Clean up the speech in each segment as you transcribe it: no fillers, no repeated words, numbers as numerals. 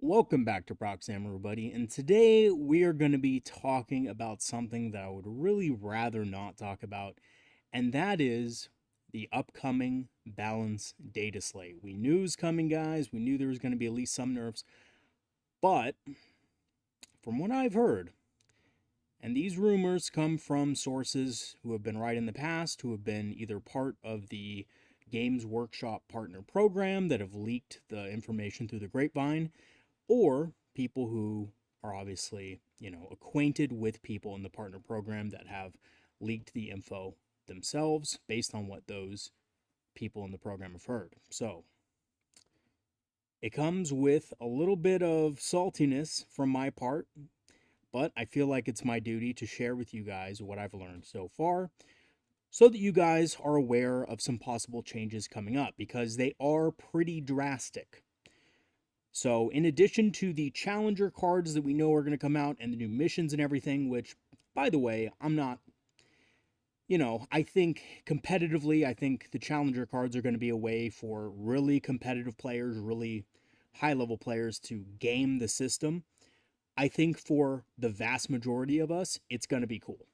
Welcome back to Proxy, everybody, and today we are going to be talking about something that I would really rather not talk about, and that is the upcoming balance data slate. We knew it was coming, guys. We knew there was going to be at least some nerfs, but from what I've heard, and these rumors come from sources who have been right in the past, who have been either part of the Games Workshop partner program that have leaked the information through the grapevine, or people who are obviously, acquainted with people in the partner program that have leaked the info themselves based on what those people in the program have heard. So it comes with a little bit of saltiness from my part, but I feel like it's my duty to share with you guys what I've learned so far so that you guys are aware of some possible changes coming up because they are pretty drastic. So, in addition to the challenger cards that we know are going to come out and the new missions and everything, which, by the way, I'm not, I think competitively, I think the challenger cards are going to be a way for really competitive players, really high level players to game the system. I think for the vast majority of us, it's going to be cool,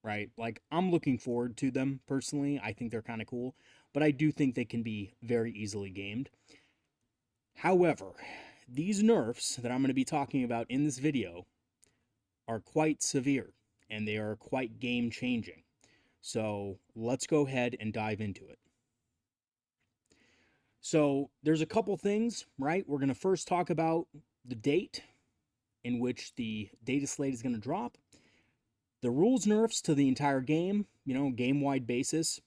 right? Like, I'm looking forward to them personally. I think they're kind of cool, but I do think they can be very easily gamed. However, these nerfs that I'm going to be talking about in this video are quite severe and they are quite game changing. So let's go ahead and dive into it. So there's a couple things, right? We're going to first talk about the date in which the data slate is going to drop, the rules nerfs to the entire game, game-wide basis.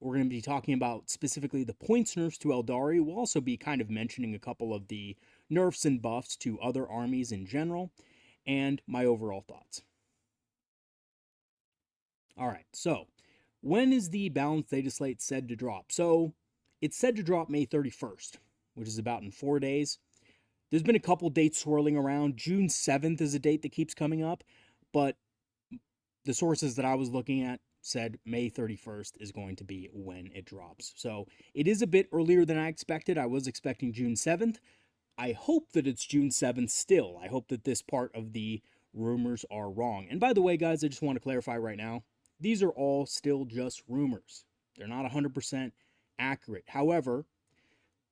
We're going to be talking about specifically the points nerfs to Aeldari. We'll also be kind of mentioning a couple of the nerfs and buffs to other armies in general, and my overall thoughts. All right, so when is the balanced data slate said to drop? So it's said to drop May 31st, which is about in 4 days. There's been a couple dates swirling around. June 7th is a date that keeps coming up, but the sources that I was looking at said May 31st is going to be when it drops. So it is a bit earlier than I expected. I was expecting June 7th. I hope that it's June 7th still. I hope that this part of the rumors are wrong. And by the way, guys, I just want to clarify right now, these are all still just rumors. They're not 100% accurate. However,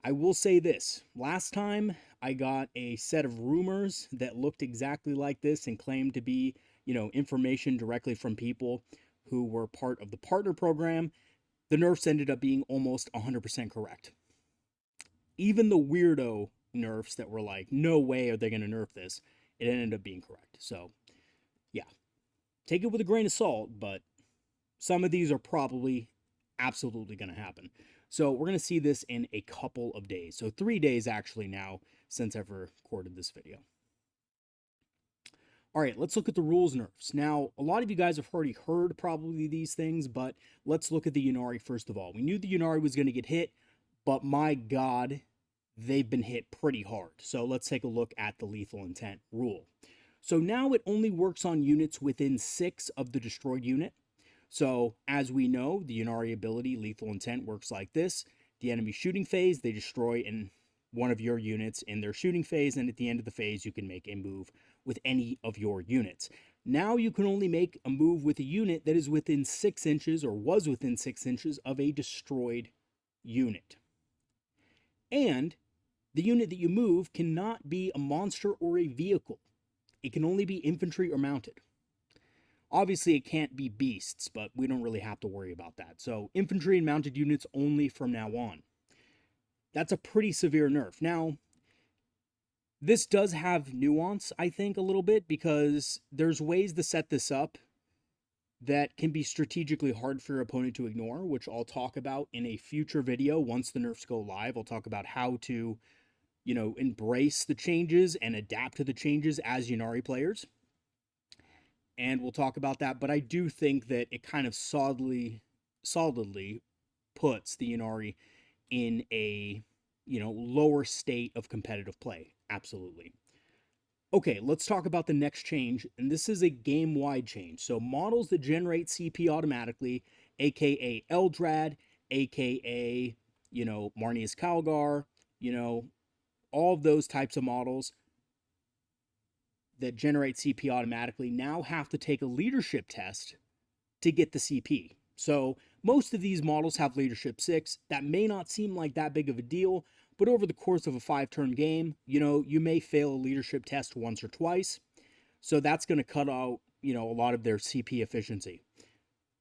I will say this. Last time I got a set of rumors that looked exactly like this and claimed to be, information directly from people who were part of the partner program. The nerfs ended up being almost 100% correct. Even the weirdo nerfs that were like, no way are they going to nerf this, it ended up being correct. So, yeah, take it with a grain of salt, but some of these are probably absolutely going to happen. So we're going to see this in a couple of days. So 3 days actually now since I've recorded this video. All right, let's look at the rules nerfs. Now, a lot of you guys have already heard probably these things, but let's look at the Aeldari first of all. We knew the Aeldari was going to get hit, but my God, they've been hit pretty hard. So let's take a look at the lethal intent rule. So now it only works on units within 6 of the destroyed unit. So as we know, the Aeldari ability lethal intent works like this. The enemy shooting phase, they destroy in one of your units in their shooting phase, and at the end of the phase, you can make a move with any of your units. Now you can only make a move with a unit that is within 6 inches or was within 6 inches of a destroyed unit. And the unit that you move cannot be a monster or a vehicle. It can only be infantry or mounted. Obviously, it can't be beasts, but we don't really have to worry about that. So infantry and mounted units only from now on. That's a pretty severe nerf. Now, this does have nuance, I think, a little bit, because there's ways to set this up that can be strategically hard for your opponent to ignore, which I'll talk about in a future video. Once the nerfs go live, I'll talk about how to, embrace the changes and adapt to the changes as Aeldari players. And we'll talk about that, but I do think that it kind of solidly puts the Aeldari in a, lower state of competitive play. Absolutely. Okay, let's talk about the next change, and this is a game-wide change. So models that generate CP automatically, aka Eldrad, aka, Marneus Calgar, all of those types of models that generate CP automatically now have to take a leadership test to get the CP. So most of these models have leadership 6. That may not seem like that big of a deal, but over the course of a 5-turn game, you may fail a leadership test once or twice. So that's going to cut out, a lot of their CP efficiency.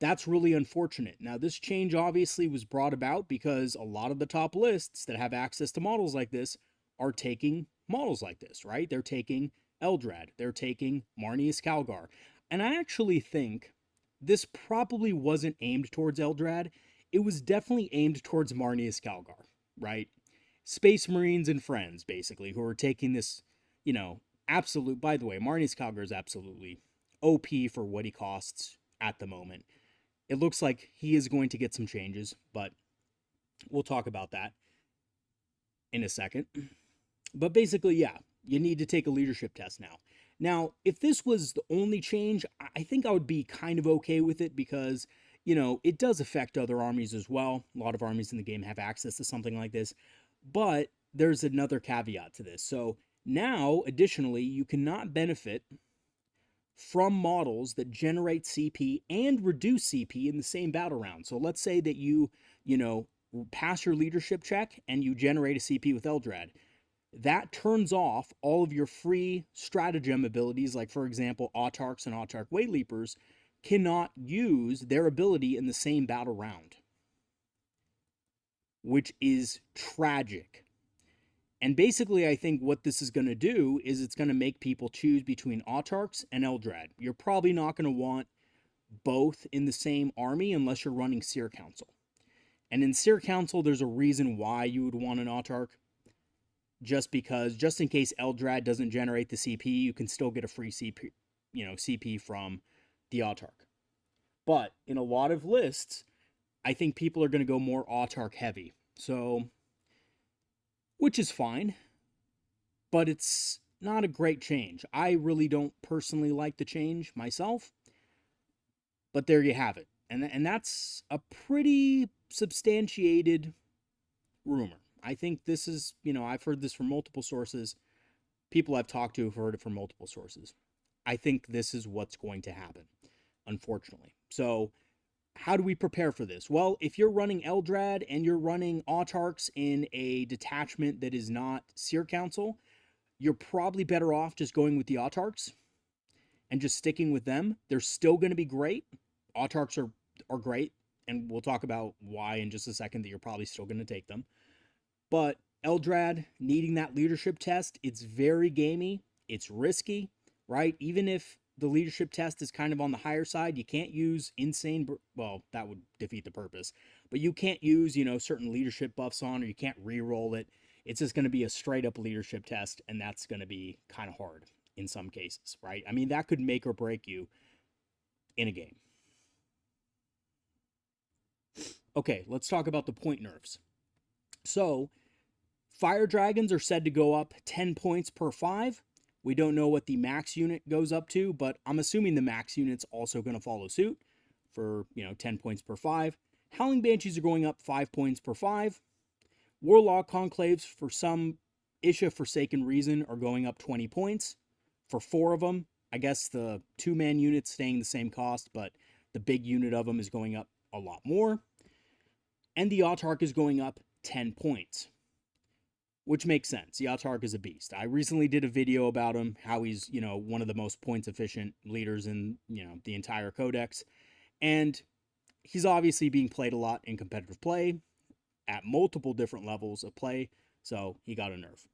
That's really unfortunate. Now, this change obviously was brought about because a lot of the top lists that have access to models like this are taking models like this, right? They're taking Eldrad, they're taking Marneus Calgar. And I actually think this probably wasn't aimed towards Eldrad. It was definitely aimed towards Marneus Calgar, right? Space Marines and friends, basically, who are taking this, absolute. By the way, Marneus Calgar is absolutely OP for what he costs at the moment. It looks like he is going to get some changes, but we'll talk about that in a second. But basically, yeah, you need to take a leadership test now. Now, if this was the only change, I think I would be kind of okay with it because, it does affect other armies as well. A lot of armies in the game have access to something like this. But there's another caveat to this. So now, additionally, you cannot benefit from models that generate CP and reduce CP in the same battle round. So let's say that you pass your leadership check and you generate a CP with Eldrad. That turns off all of your free stratagem abilities, like, for example, Autarchs and Autarch Wayleapers cannot use their ability in the same battle round, which is tragic. And basically, I think what this is going to do is it's going to make people choose between Autarchs and Eldrad. You're probably not going to want both in the same army unless you're running Seer Council. And in Seer Council, there's a reason why you would want an Autarch. Just in case Eldrad doesn't generate the CP, you can still get a free CP from the Autarch. But in a lot of lists, I think people are going to go more Autarch heavy. So, which is fine, but it's not a great change. I really don't personally like the change myself, but there you have it. And that's a pretty substantiated rumor. I think this is, I've heard this from multiple sources. People I've talked to have heard it from multiple sources. I think this is what's going to happen, unfortunately. So, how do we prepare for this? Well, if you're running Eldrad and you're running Autarchs in a detachment that is not Seer Council, you're probably better off just going with the Autarchs and just sticking with them. They're still going to be great. Autarchs are great, and we'll talk about why in just a second that you're probably still going to take them. But Eldrad needing that leadership test, it's very gamey. It's risky, right? Even if the leadership test is kind of on the higher side, you can't use well, that would defeat the purpose. But you can't use, certain leadership buffs on, or you can't re-roll it. It's just going to be a straight up leadership test, and that's going to be kind of hard in some cases, right? I mean, that could make or break you in a game. Okay, let's talk about the point nerfs. So, Fire Dragons are said to go up 10 points per 5. We don't know what the max unit goes up to, but I'm assuming the max unit's also going to follow suit for, 10 points per 5. Howling Banshees are going up 5 points per 5. Warlock Conclaves, for some Isha Forsaken reason, are going up 20 points for 4 of them. I guess the 2-man unit's staying the same cost, but the big unit of them is going up a lot more. And the Autarch is going up 10 points. Which makes sense. The Autarch is a beast. I recently did a video about him, how he's, one of the most points efficient leaders in, the entire codex. And he's obviously being played a lot in competitive play at multiple different levels of play, so he got a nerf.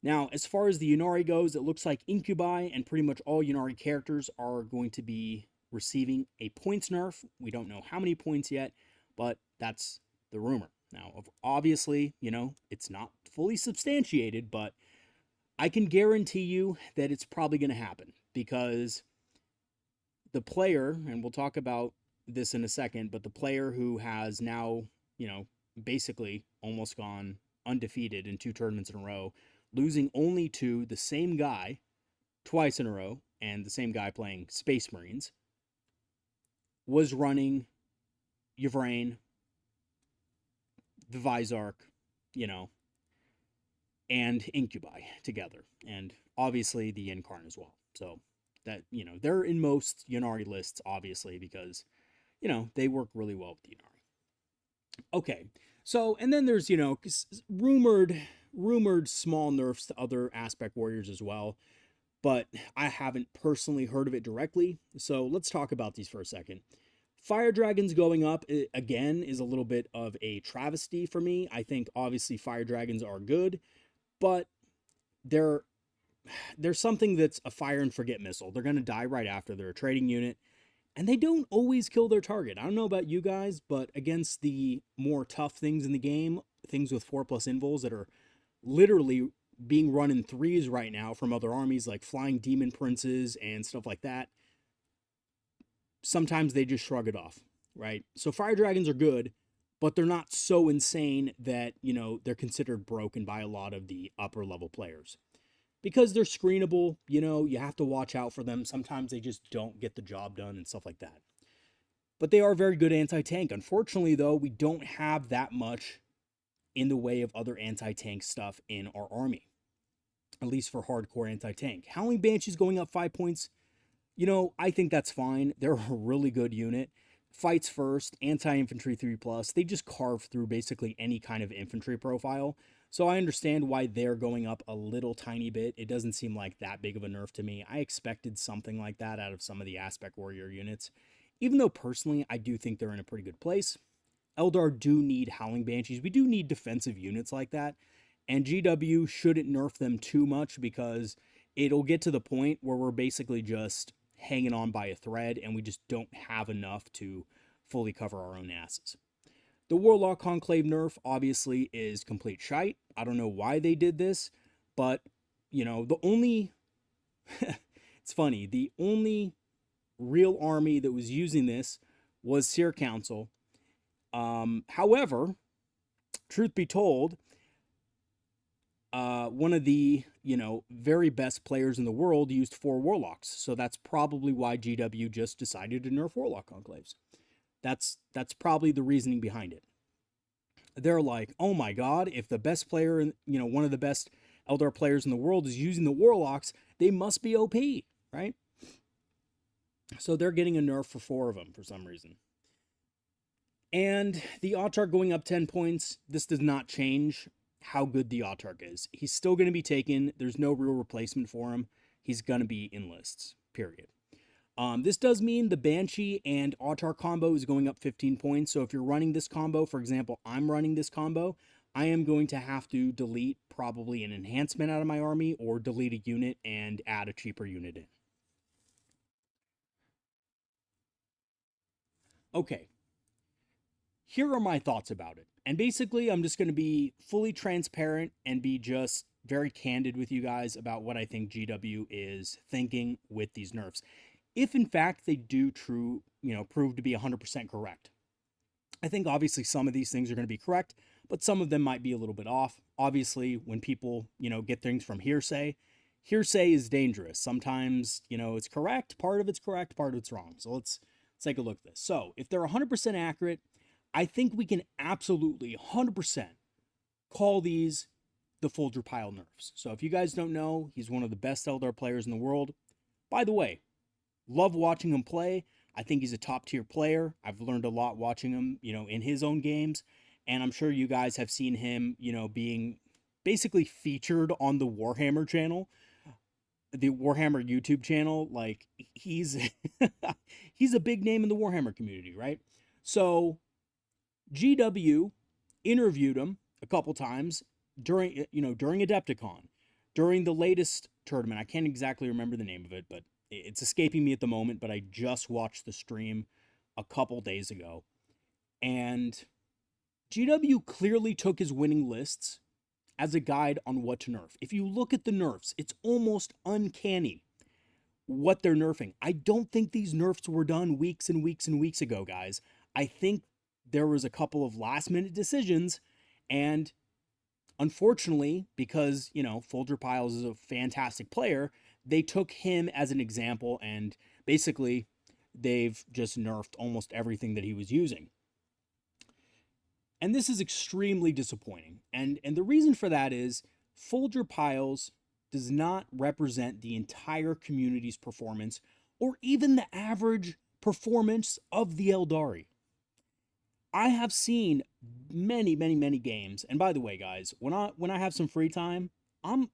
Now, as far as the Ynnari goes, it looks like Incubi and pretty much all Ynnari characters are going to be receiving a points nerf. We don't know how many points yet, but that's the rumor. Now, obviously, it's not fully substantiated, but I can guarantee you that it's probably going to happen because the player, and we'll talk about this in a second, but the player who has now, basically almost gone undefeated in 2 tournaments in a row, losing only to the same guy twice in a row, and the same guy playing Space Marines, was running Yvrain, the Vizark, and Incubi together, and obviously the Incarn as well. So that, they're in most Ynnari lists, obviously, because, they work really well with the Ynnari. Okay, so, and then there's, rumored small nerfs to other aspect warriors as well, but I haven't personally heard of it directly. So let's talk about these for a second. Fire Dragons going up, again, is a little bit of a travesty for me. I think obviously Fire Dragons are good, but they're there's something that's a fire and forget missile. They're going to die right after. They're a trading unit, and they don't always kill their target. I don't know about you guys, but against the more tough things in the game, things with 4+ invuls that are literally being run in threes right now from other armies like Flying Demon Princes and stuff like that, sometimes they just shrug it off, right? So Fire Dragons are good, but they're not so insane that, they're considered broken by a lot of the upper level players. Because they're screenable, you have to watch out for them. Sometimes they just don't get the job done and stuff like that. But they are very good anti-tank. Unfortunately, though, we don't have that much in the way of other anti-tank stuff in our army, at least for hardcore anti-tank. Howling Banshees going up 5 points, I think that's fine. They're a really good unit. Fights first, anti-infantry 3+. They just carve through basically any kind of infantry profile. So I understand why they're going up a little tiny bit. It doesn't seem like that big of a nerf to me. I expected something like that out of some of the Aspect Warrior units, even though personally I do think they're in a pretty good place. Eldar do need Howling Banshees. We do need defensive units like that. And GW shouldn't nerf them too much because it'll get to the point where we're basically just hanging on by a thread and we just don't have enough to fully cover our own asses. The Warlock Conclave nerf obviously is complete shite. I don't know why they did this, but, the only... it's funny, the only real army that was using this was Seer Council. However, truth be told, one of the, very best players in the world used 4 Warlocks. So that's probably why GW just decided to nerf Warlock Conclaves. That's probably the reasoning behind it. They're like, oh my god, if the best player, one of the best Eldar players in the world is using the Warlocks, they must be OP, right? So they're getting a nerf for 4 of them for some reason. And the Autarch going up 10 points, this does not change how good the Autarch is. He's still going to be taken. There's no real replacement for him. He's going to be in lists, period. This does mean the Banshee and Autarch combo is going up 15 points. So if you're running this combo, for example, I'm running this combo, I am going to have to delete probably an enhancement out of my army or delete a unit and add a cheaper unit in. Okay. Here are my thoughts about it. And basically, I'm just going to be fully transparent and be just very candid with you guys about what I think GW is thinking with these nerfs. If in fact they do prove to be 100% correct. I think obviously some of these things are going to be correct, but some of them might be a little bit off. Obviously, when people, get things from hearsay is dangerous. Sometimes, it's correct, part of it's correct, part of it's wrong. So let's take a look at this. So if they're 100% accurate, I think we can absolutely 100% call these the Folger Pile nerfs. So if you guys don't know, he's one of the best Eldar players in the world. By the way, love watching him play. I think he's a top tier player. I've learned a lot watching him, in his own games. And I'm sure you guys have seen him, being basically featured on the Warhammer channel, the Warhammer YouTube channel. Like he's he's a big name in the Warhammer community, right? So GW interviewed him a couple times during Adepticon, during the latest tournament. I can't exactly remember the name of it, but it's escaping me at the moment, but I just watched the stream a couple days ago. And GW clearly took his winning lists as a guide on what to nerf. If you look at the nerfs, it's almost uncanny what they're nerfing. I don't think these nerfs were done weeks and weeks and weeks ago, guys. I think there was a couple of last minute decisions, and unfortunately, because, Folger Piles is a fantastic player, they took him as an example, and basically they've just nerfed almost everything that he was using. And this is extremely disappointing. And the reason for that is Folger piles does not represent the entire community's performance or even the average performance of the Eldari. I have seen many games, and by the way, guys, when I have some free time, I'm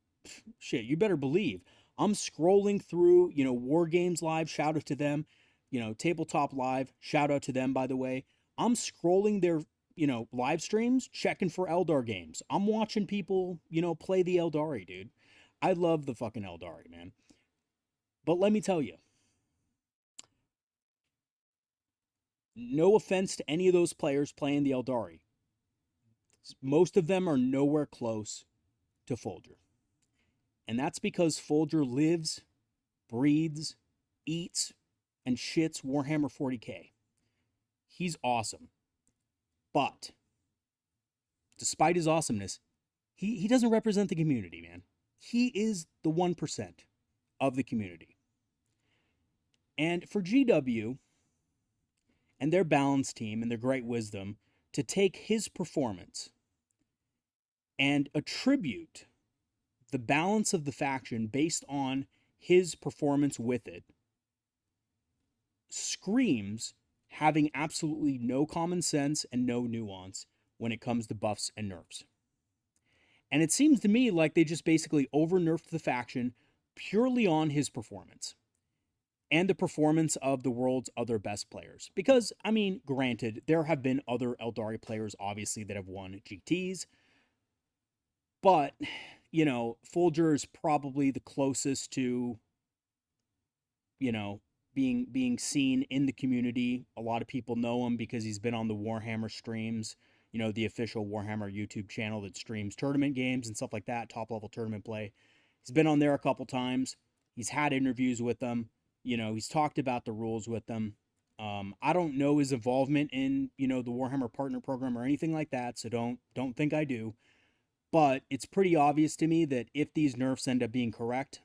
shit. You better believe I'm scrolling through, War Games Live. Shout out to them, Tabletop Live. Shout out to them, by the way. I'm scrolling their, live streams, checking for Eldar games. I'm watching people, play the Eldari, dude. I love the fucking Eldari, man. But let me tell you, no offense to any of those players playing the Eldari, most of them are nowhere close to Folger. And that's because Folger lives, breathes, eats, and shits Warhammer 40k. He's awesome. But despite his awesomeness, he doesn't represent the community, man. He is the 1% of the community. And for GW and their balance team and their great wisdom to take his performance and attribute the balance of the faction based on his performance with it screams having absolutely no common sense and no nuance when it comes to buffs and nerfs. And it seems to me like they just basically over-nerfed the faction purely on his performance and the performance of the world's other best players. Because, I mean, granted, there have been other Eldari players, obviously, that have won GTs. But, Folger is probably the closest to, being seen in the community. A lot of people know him because he's been on the Warhammer streams, the official Warhammer YouTube channel that streams tournament games and stuff like that, top-level tournament play. He's been on there a couple times. He's had interviews with them. He's talked about the rules with them. I don't know his involvement in, the Warhammer Partner Program or anything like that, so don't think I do. But it's pretty obvious to me that if these nerfs end up being correct,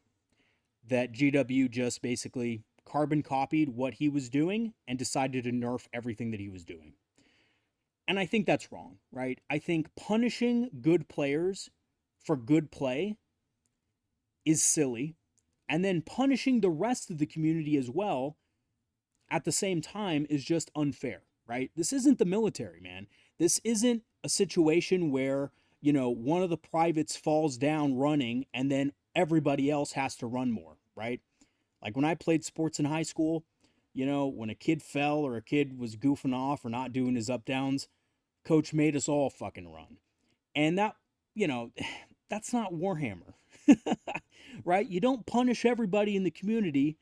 that GW just basically carbon copied what he was doing and decided to nerf everything that he was doing. And I think that's wrong, right? I think punishing good players for good play is silly. And then punishing the rest of the community as well at the same time is just unfair, right? This isn't the military, man. This isn't a situation where, one of the privates falls down running and then everybody else has to run more, right? Like when I played sports in high school, when a kid fell or a kid was goofing off or not doing his up downs, coach made us all fucking run. And that, that's not Warhammer, right? You don't punish everybody in the community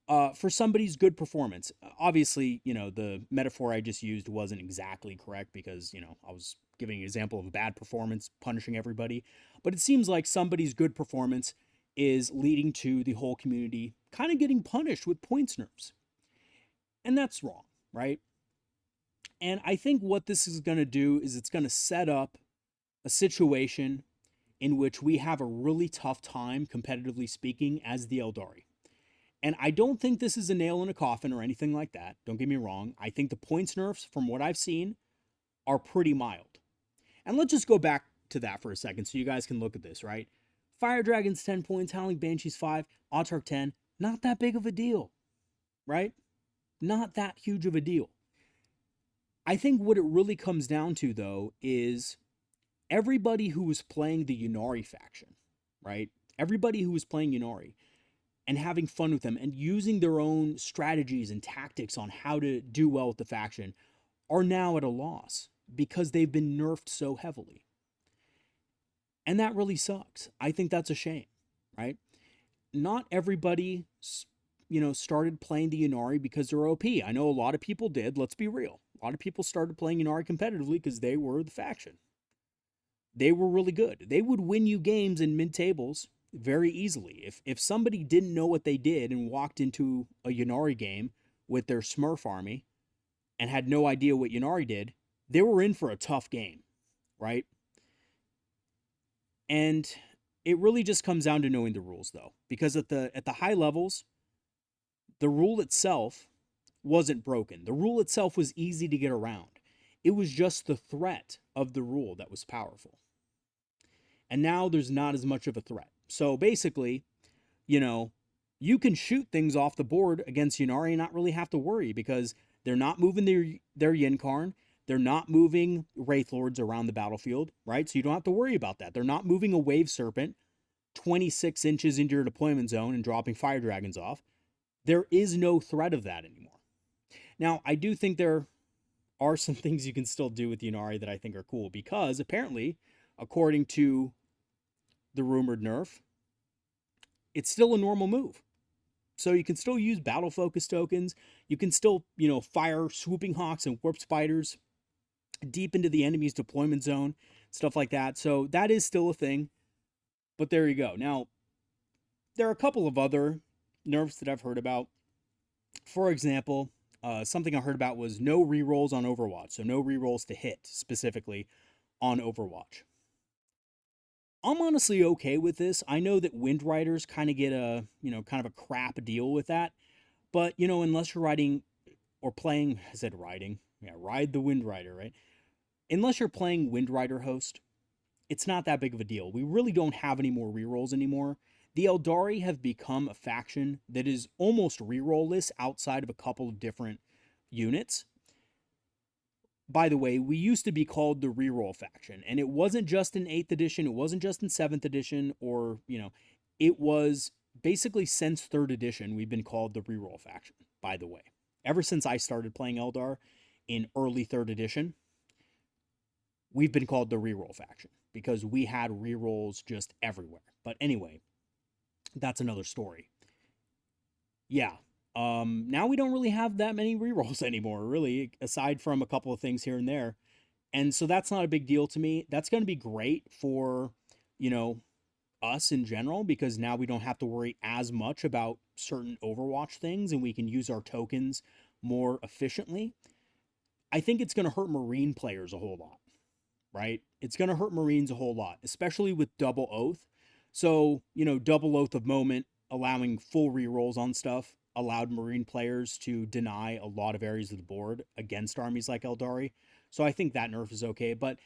for somebody's good performance. Obviously, the metaphor I just used wasn't exactly correct because, I was giving an example of a bad performance, punishing everybody. But it seems like somebody's good performance is leading to the whole community kind of getting punished with points nerfs. And that's wrong, right? And I think what this is going to do is it's going to set up a situation in which we have a really tough time, competitively speaking, as the Aeldari. And I don't think this is a nail in a coffin or anything like that. Don't get me wrong. I think the points nerfs, from what I've seen, are pretty mild. And let's just go back to that for a second so you guys can look at this, right? Fire Dragons 10 points, Howling Banshees 5, Autarch 10. Not that big of a deal, right? Not that huge of a deal. I think what it really comes down to, though, is everybody who was playing the Ynnari faction, right? Everybody who was playing Ynnari and having fun with them and using their own strategies and tactics on how to do well with the faction are now at a loss because they've been nerfed so heavily. And that really sucks. I think that's a shame, right? Not everybody, started playing the Ynnari because they're OP. I know a lot of people did. Let's be real. A lot of people started playing Ynnari competitively because they were the faction. They were really good. They would win you games in mid-tables very easily. If somebody didn't know what they did and walked into a Ynnari game with their Smurf army and had no idea what Ynnari did, they were in for a tough game, right? And it really just comes down to knowing the rules, though, because at the high levels, the rule itself wasn't broken. The rule itself was easy to get around. It was just the threat of the rule that was powerful. And now there's not as much of a threat. So basically, you know, you can shoot things off the board against Ynnari and not really have to worry because they're not moving their Yin-Karn. They're not moving Wraith Lords around the battlefield, right? So you don't have to worry about that. They're not moving a Wave Serpent 26 inches into your deployment zone and dropping Fire Dragons off. There is no threat of that anymore. Now, I do think there are some things you can still do with Ynnari that I think are cool because apparently, according to the rumored nerf, it's still a normal move. So you can still use battle focus tokens. You can still, fire swooping hawks and warp spiders deep into the enemy's deployment zone, stuff like that. So that is still a thing. But there you go. Now, there are a couple of other nerfs that I've heard about. For example, something I heard about was no rerolls on Overwatch. So no rerolls to hit specifically on Overwatch. I'm honestly okay with this. I know that Wind Riders kind of get a, kind of a crap deal with that. But, unless you're riding or playing, I said riding. Yeah, ride the Wind Rider, right? Unless you're playing Wind Rider host, it's not that big of a deal. We really don't have any more rerolls anymore. The Aeldari have become a faction that is almost reroll-less outside of a couple of different units. By the way, we used to be called the reroll faction, and it wasn't just in 8th edition, it wasn't just in 7th edition, or, it was basically since 3rd edition, we've been called the reroll faction, by the way. Ever since I started playing Eldar in early 3rd edition, we've been called the reroll faction because we had rerolls just everywhere. But anyway, that's another story. Yeah, now we don't really have that many rerolls anymore, really, aside from a couple of things here and there. And so that's not a big deal to me. That's going to be great for, us in general, because now we don't have to worry as much about certain Overwatch things and we can use our tokens more efficiently. I think it's going to hurt Marine players a whole lot, right? It's going to hurt Marines a whole lot, especially with Double Oath. So, Double Oath of Moment, allowing full rerolls on stuff, allowed Marine players to deny a lot of areas of the board against armies like Aeldari. So I think that nerf is okay. But,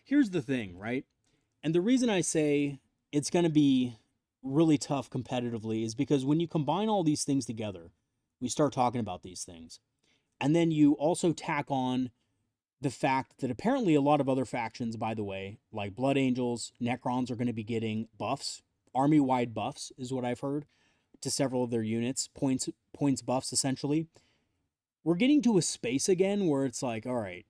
here's the thing, right? And the reason I say it's going to be really tough competitively is because when you combine all these things together, we start talking about these things. And then you also tack on the fact that apparently a lot of other factions, by the way, like Blood Angels, Necrons, are going to be getting buffs, army-wide buffs is what I've heard, to several of their units, points buffs essentially. We're getting to a space again where it's like, all right,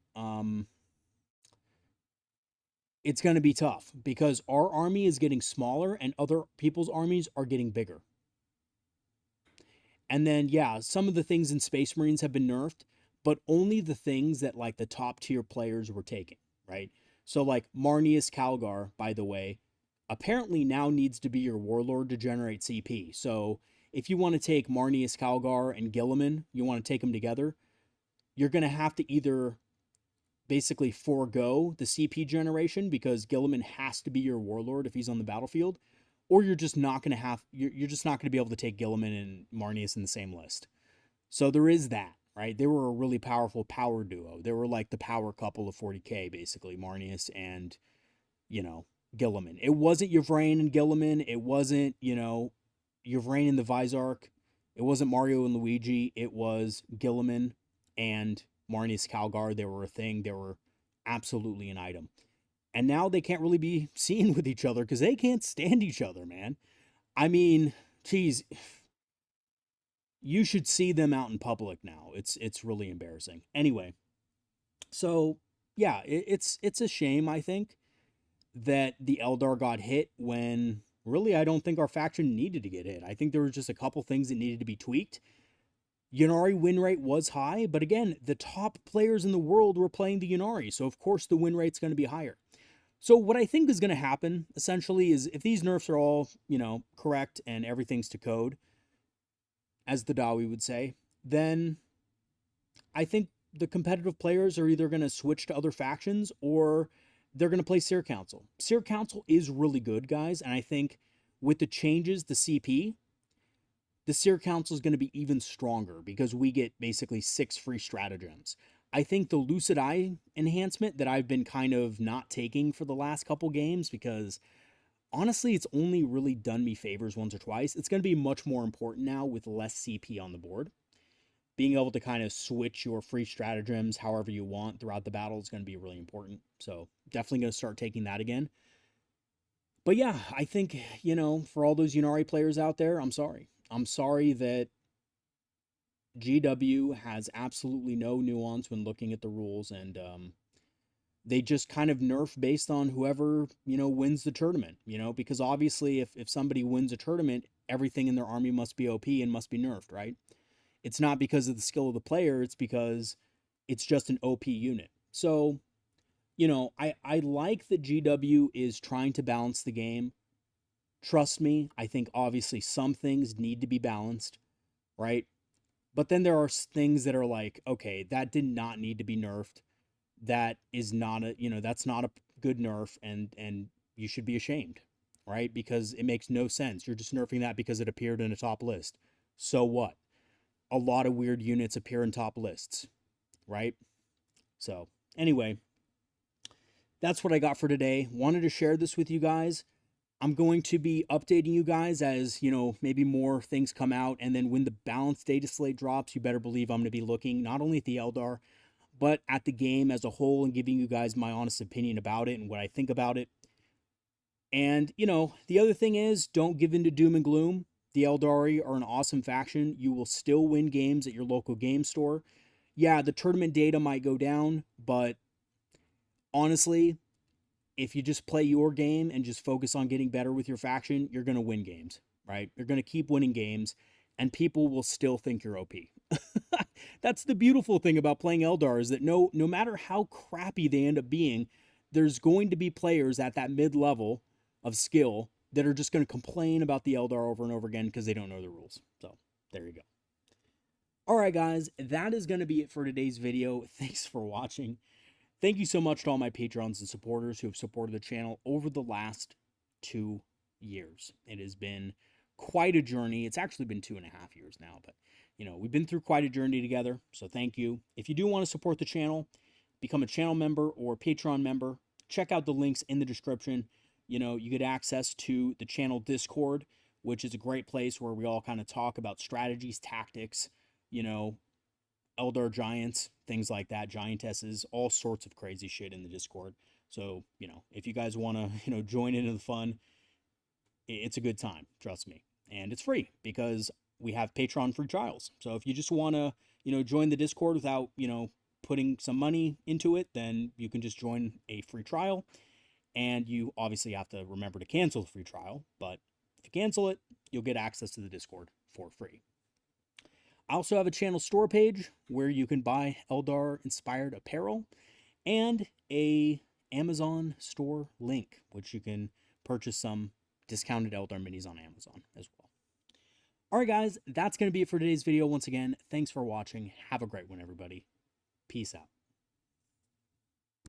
it's going to be tough because our army is getting smaller and other people's armies are getting bigger. And then, yeah, some of the things in Space Marines have been nerfed, but only the things that like the top tier players were taking, right? So like Marneus Calgar, by the way, apparently now needs to be your warlord to generate CP. So if you want to take Marneus Calgar and Guilliman, you want to take them together, you're going to have to either basically forego the CP generation because Guilliman has to be your warlord if he's on the battlefield, or you're just not going to you're just not going to be able to take Guilliman and Marneus in the same list. So there is that, right? They were a really powerful power duo. They were like the power couple of 40k, basically, Marneus and, Guilliman. It wasn't Yvraine and Guilliman. It wasn't, Yvraine and the Vizark. It wasn't Mario and Luigi. It was Guilliman and Marneus Calgar. They were a thing. They were absolutely an item. And now they can't really be seen with each other because they can't stand each other, man. I mean, geez, you should see them out in public now. It's really embarrassing. Anyway, so yeah, it's a shame, I think, that the Eldar got hit when really I don't think our faction needed to get hit. I think there were just a couple things that needed to be tweaked. Ynnari win rate was high, but again, the top players in the world were playing the Ynnari, so of course the win rate's going to be higher. So what I think is going to happen, essentially, is if these nerfs are all, correct and everything's to code, as the Dawi would say, then I think the competitive players are either going to switch to other factions or they're going to play Seer Council. Seer Council is really good, guys, and I think with the changes to CP, the Seer Council is going to be even stronger because we get basically 6 free stratagems. I think the Lucid Eye enhancement that I've been kind of not taking for the last couple games, because honestly, it's only really done me favors once or twice. It's going to be much more important now with less CP on the board. Being able to kind of switch your free stratagems however you want throughout the battle is going to be really important. So definitely going to start taking that again. But yeah, I think, for all those Ynnari players out there, I'm sorry. I'm sorry that GW has absolutely no nuance when looking at the rules, and they just kind of nerf based on whoever, wins the tournament, because obviously if somebody wins a tournament, everything in their army must be OP and must be nerfed, right? It's not because of the skill of the player, it's because it's just an OP unit. So, I like that GW is trying to balance the game. Trust me, I think obviously some things need to be balanced, right? But then there are things that are like, okay, that did not need to be nerfed. That is not that's not a good nerf, and you should be ashamed, right? Because it makes no sense. You're just nerfing that because it appeared in a top list. So what? A lot of weird units appear in top lists, right? So, anyway, that's what I got for today. Wanted to share this with you guys. I'm going to be updating you guys as, maybe more things come out. And then when the balanced data slate drops, you better believe I'm going to be looking not only at the Eldar, but at the game as a whole and giving you guys my honest opinion about it and what I think about it. And, the other thing is, don't give in to doom and gloom. The Aeldari are an awesome faction. You will still win games at your local game store. Yeah, the tournament data might go down, but honestly, if you just play your game and just focus on getting better with your faction, you're going to win games, right? You're going to keep winning games, and people will still think you're OP. That's the beautiful thing about playing Eldar, is that no matter how crappy they end up being, there's going to be players at that mid-level of skill that are just going to complain about the Eldar over and over again because they don't know the rules. So there you go. All right, guys, that is going to be it for today's video. Thanks for watching. Thank you so much to all my patrons and supporters who have supported the channel over the last 2 years. It has been quite a journey. It's actually been 2.5 years now, but we've been through quite a journey together. So thank you. If you do want to support the channel, become a channel member or Patreon member. Check out the links in the description. You get access to the channel Discord, which is a great place where we all kind of talk about strategies, tactics, Eldar giants, things like that, giantesses, all sorts of crazy shit in the Discord. So, if you guys want to, join into the fun, it's a good time, trust me. And it's free because we have Patreon free trials. So if you just want to, join the Discord without, putting some money into it, then you can just join a free trial. And you obviously have to remember to cancel the free trial. But if you cancel it, you'll get access to the Discord for free. I also have a channel store page where you can buy Eldar inspired apparel and a Amazon store link, which you can purchase some discounted Eldar minis on Amazon as well. All right, guys, that's going to be it for today's video. Once again, thanks for watching. Have a great one, everybody. Peace out.